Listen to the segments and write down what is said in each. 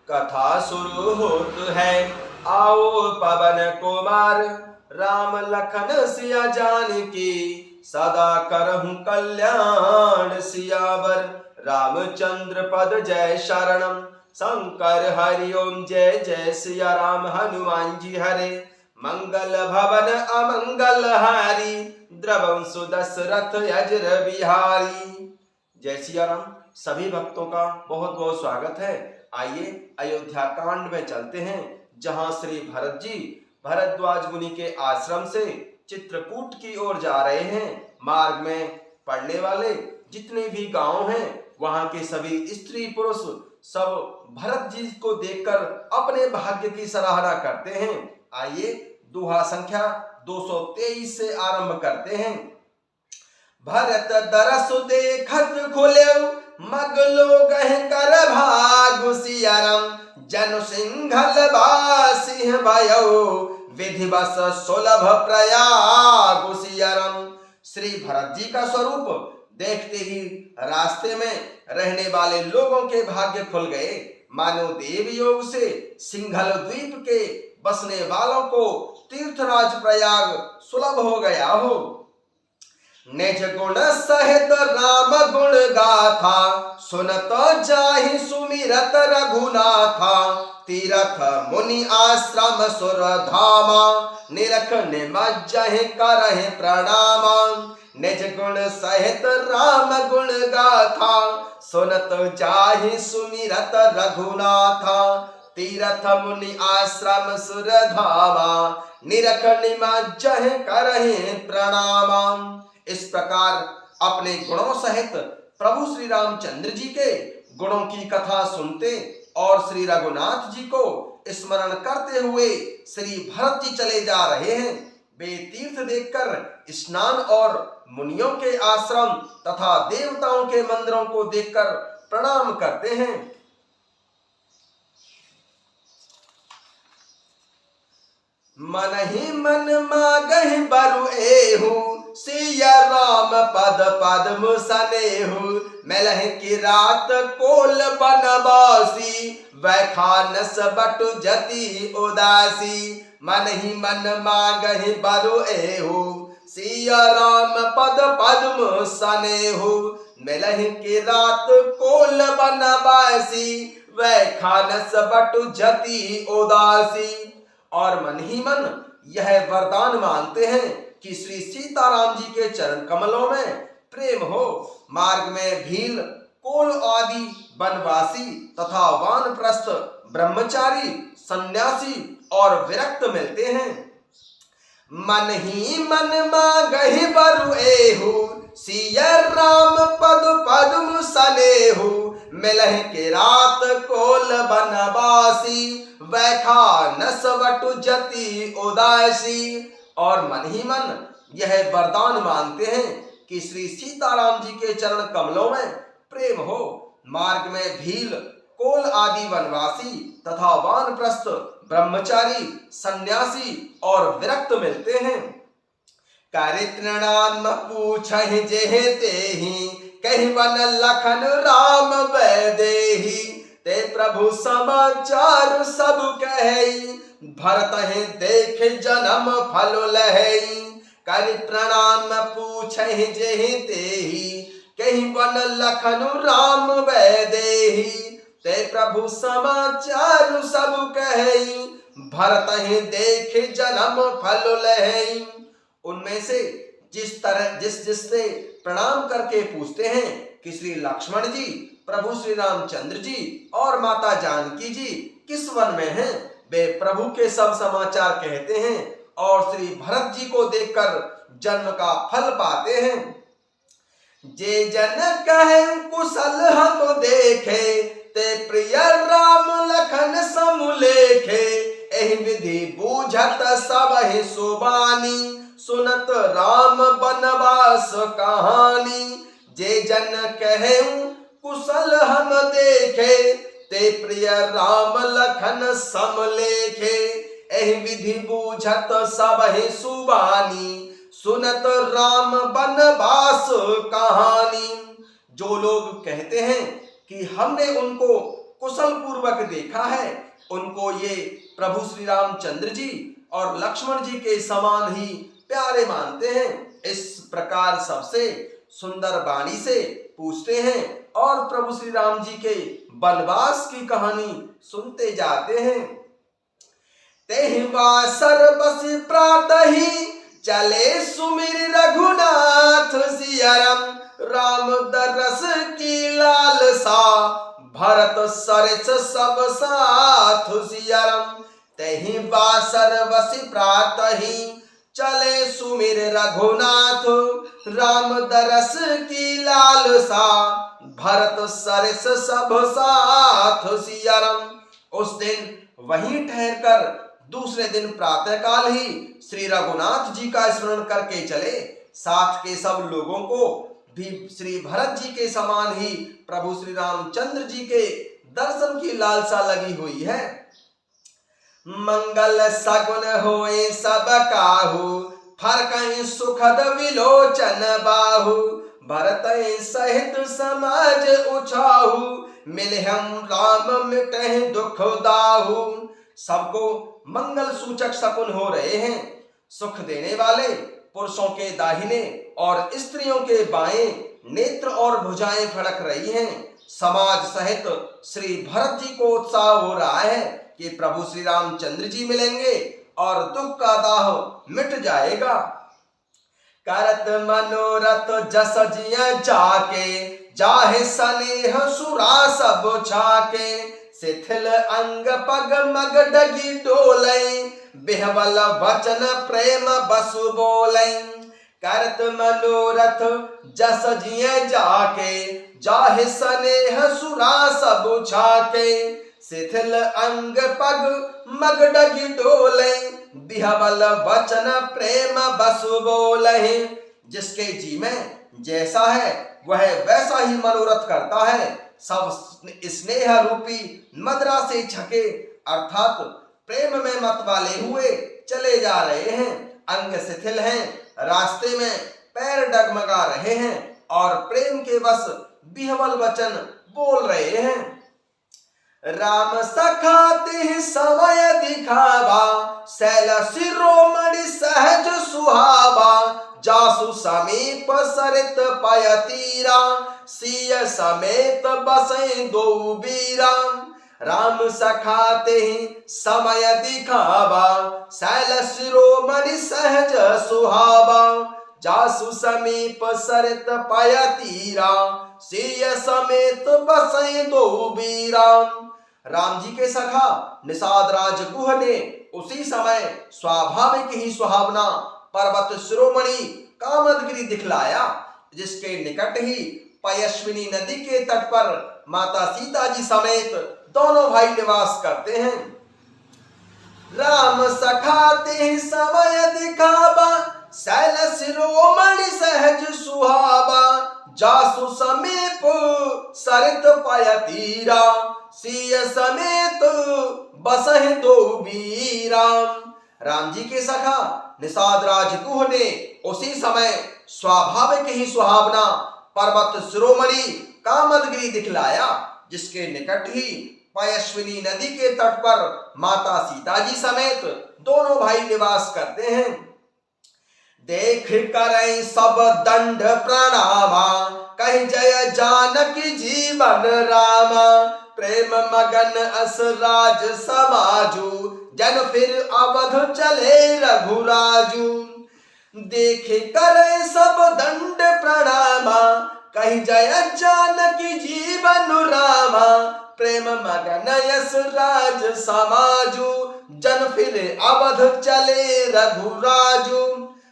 कथा शुरू होत है, आओ पवन कुमार, राम लखन सिया जानकी, सदा करहूं कल्याण सियावर। रामचंद्र पद जय शरणम, शंकर हरिओम जय जय सिया राम। हनुमान जी हरे, मंगल भवन अमंगल हारी, द्रवं सुदशरथ अजर बिहारी। जय सिया राम। सभी भक्तों का बहुत बहुत स्वागत है। आइए अयोध्या कांड में चलते हैं, जहां श्री भरत जी भरद्वाज मुनि के आश्रम से चित्रकूट की ओर जा रहे हैं। मार्ग में पड़ने वाले जितने भी गांव हैं, वहां के सभी स्त्री पुरुष सब भरत जी को देखकर अपने भाग्य की सराहना करते हैं। आइए दोहा संख्या 223 से आरंभ करते हैं। भरत दरस देखत खुलेउ, मग लोग कर भागु सियाराम। जनु सिंघल बासिंह भयो, विधिवश सुलभ प्रयागु सियाराम। श्री भरत जी का स्वरूप देखते ही रास्ते में रहने वाले लोगों के भाग्य खुल गए। मानो देव योग से सिंघल द्वीप के बसने वालों को तीर्थराज प्रयाग सुलभ हो गया हो। निज गुण सहित राम गुण गाथा, सुनत जाहि सुमिरत रघुनाथा। तीरथ मुनि आश्रम सुर धामा, निरख निमज्जहि करहि प्रणामा। निज गुण सहित राम गुण गाथा, सुनत जाहि सुमिरत रघुनाथा। तीरथ मुनि आश्रम सुर धामा, निरख निमज्जहि करहि प्रणामा। इस प्रकार अपने गुणों सहित प्रभु श्री रामचंद्र जी के गुणों की कथा सुनते और श्री रघुनाथ जी को स्मरण करते हुए श्री भरत जी चले जा रहे हैं। वे तीर्थ देखकर स्नान और मुनियों के आश्रम तथा देवताओं के मंदिरों को देखकर प्रणाम करते हैं। मन ही मन मागहि बरु एहु, सिया राम पद पद्म सनेहु। मेलहि की रात कोल बनवासी, वैखानस बटु जति उदासी। मन ही मन मागहि बरु एहु, सिया राम पद पद्म सनेहु। मेलहि की रात कोल बनवासी, वैखानस बटु जति उदासी। और मन ही मन यह वरदान मांगते हैं कि श्री सीताराम जी के चरण कमलों में प्रेम हो। मार्ग में भील, कोल आदि वनवासी तथा वानप्रस्थ, ब्रह्मचारी, सन्यासी और विरक्त मिलते हैं। मन ही मन मागहि बरु एहु, सिया राम पद पद्म सनेहु। मिलहि के रात कोल बनवासी, वैखानस बटु जति उदासी। और मन ही मन यह वरदान मांगते हैं कि श्री सीताराम जी के चरण कमलों में प्रेम हो। मार्ग में भील, कोल आदि वनवासी तथा वानप्रस्थ, ब्रह्मचारी, सन्यासी और विरक्त मिलते हैं। करि प्रणाम पूछहि जेहि तेहि, कहि वन लखन राम वैदेही। ते प्रभु समाचार सब कहि, भरत ही देख जन्म फल लहई। करि प्रणाम पूछहि जेहि तेहि, कहि वन लखन राम वैदेही। ते प्रभु समाचार सब कहि, भरत ही देख जन्म फल लहई। उनमें से जिससे प्रणाम करके पूछते हैं कि श्री लक्ष्मण जी, प्रभु श्री रामचंद्र जी और माता जानकी जी किस वन में हैं, वे प्रभु के सब समाचार कहते हैं और श्री भरत जी को देखकर जन्म का फल पाते हैं। जे जन कहे कुशल हम देखे, ते प्रिय राम लखन समुलेखे। एहि विधि बूझत सबहि सुबानी, सुनत राम बनवास कहानी। जे जन कहे कुशल हम देखे, ते प्रिय राम लखन समलेखे। एहि विधि बूझत सबहि सुबानी, सुनत राम बनवास कहानी। जो लोग कहते हैं कि हमने उनको कुशल पूर्वक देखा है उनको ये प्रभु श्री रामचंद्र जी और लक्ष्मण जी के समान ही प्यारे मानते हैं। इस प्रकार सबसे सुंदर वाणी से पूछते हैं और प्रभु श्री राम जी के वनवास की कहानी सुनते जाते हैं। तेहवा सर्वसि प्रातहि चले सुमिर रघुनाथ सियाराम, राम दरस की लालसा भरत सरिस सब साथ सियाराम। तेहवा सर्वसि प्रातहि चले सुमिर रघुनाथ, राम दरस की लालसा भरत सरिस सब साथ सियाराम। उस दिन वहीं ठहरकर दूसरे दिन प्रातःकाल ही श्री रघुनाथ जी का स्मरण करके चले। साथ के सब लोगों को भी श्री भरत जी के समान ही प्रभु श्री रामचंद्र जी के दर्शन की लालसा लगी हुई है। मंगल सगुन होए सब काहू, फरकहि सुखद विलोचन बाहु, भरत सहित समाज उछाहू, मिले हम राम मिटहि दुख दाहू। सबको मंगल सूचक शकुन हो रहे हैं। सुख देने वाले पुरुषों के दाहिने और स्त्रियों के बाएं नेत्र और भुजाएं फड़क रही हैं। समाज सहित श्री भरत जी को उत्साह हो रहा है कि प्रभु श्री रामचंद्र जी मिलेंगे और दुख का दाह मिट जाएगा। करत मनोरथ जस जिय जाके, जाहे स्नेह सुरा सब छाके, शिथिल अंग पग मग डगी डोलई, बिहवल वचन प्रेम बसु बोलई। करत मनोरथ जस जिय जाके, जाहे स्नेह सुरा सब छाके, शिथिल अंग पग मग डगी डोलई, बिहवल वचन प्रेम बसु बोलहि। जिसके जी में जैसा है वह वैसा ही मनोरथ करता है। सब स्नेह रूपी मदरा से छके अर्थात प्रेम में मत वाले हुए चले जा रहे हैं। अंग शिथिल हैं, रास्ते में पैर डगमगा रहे हैं और प्रेम के बस बिहवल वचन बोल रहे हैं। राम सखाते समय दिखावा, शैल शिरोमणि सहज सुहावा, जासु समीप सरित पय तीरा, सिय समेत बसै दो बीरा। राम सखाते समय दिखावा, शैल शिरोमणि सहज सुहावा, जासु समीप सरित पय तीरा, सिय समेत बसै दो बीरा। राम जी के सखा निषाद राज गुह ने उसी समय स्वाभाविक ही सुहावना पर्वत शिरोमणि कामदगिरि दिखलाया, जिसके निकट ही पयस्विनी नदी के तट पर माता सीता जी समेत दोनों भाई निवास करते हैं। राम सखाते समय दिखावा, शैल शिरोमणि सहज सुहावा, जासु समीप सरित पय तीरा, सिय समेत बसहि दो बीरा। राम जी के सखा निषाद राजगुह ने उसी समय स्वाभाविक ही सुहावना पर्वत शिरोमणि कामदगिरि दिखलाया, जिसके निकट ही पयस्विनी नदी के तट पर माता सीता जी समेत दोनों भाई निवास करते हैं। देख कर सब दंड प्रणामा, कहि जय जानकी जीवन रामा, प्रेम मगन अस राज समाजू, जन फिर अवध चले रघुराजू। देख कर सब दंड प्रणामा, कहि जय जानकी जीवन रामा, प्रेम मगन यस राज समाजू, जन फिर अवध चले रघुराजू।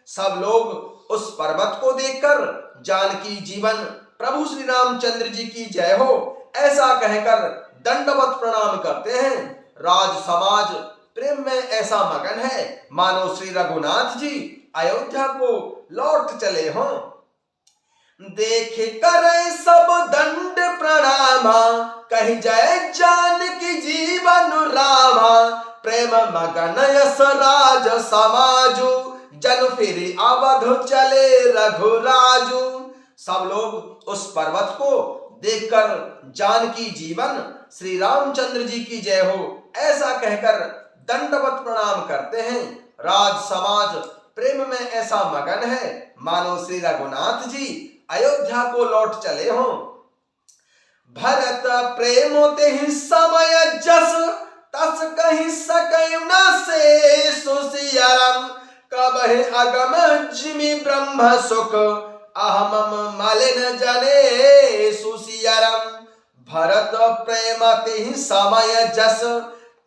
सब लोग उस पर्वत को देखकर जानकी जीवन प्रभु श्री रामचंद्र जी की जय हो ऐसा कहकर दंडवत प्रणाम करते हैं। राज समाज प्रेम में ऐसा मगन है मानो श्री रघुनाथ जी अयोध्या को लौट चले हों। देख कर सब दंड प्रणामा, कहि जय जानकी जीवन रामा, प्रेम मगन यस राज समाजू, जन फिर अवध चले रघुराजू। सब लोग उस पर्वत को देखकर जानकी जीवन, श्री रामचंद्र जी की जय हो, ऐसा कहकर दंडवत प्रणाम करते हैं। राज समाज प्रेम में ऐसा मगन है मानो श्री रघुनाथ जी अयोध्या को लौट चले हों। भरत प्रेम तेहि समय जस, तस कहि सकय न शेष सियाराम। कबहि अगम जिमि ब्रह्म सुख, अहमम मलिन जने सुसियाराम। भरत प्रेम तेहि समय जस,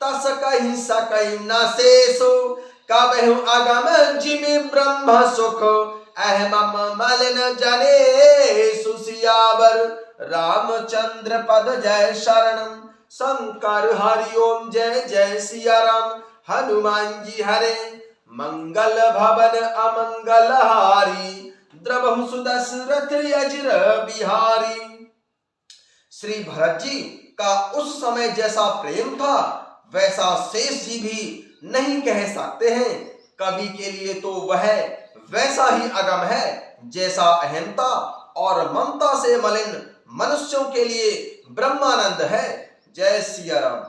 तस कहि सकय न शेष। कबहि अगम जिमि ब्रह्म सुख, अहमम मलिन जने सुसियावर। रामचंद्र पद जय शरणम, शंकर हरि ओम जय जय सिया राम। हनुमान जी हरे मंगल भवन अमंगल हारी, द्रवहु सुदशरथ अजर बिहारी। श्री भरत जी का उस समय जैसा प्रेम था वैसा शेष जी भी नहीं कह सकते हैं। कवि के लिए तो वह वैसा ही अगम है जैसा अहंता और ममता से मलिन मनुष्यों के लिए ब्रह्मानंद है। जय सिया राम।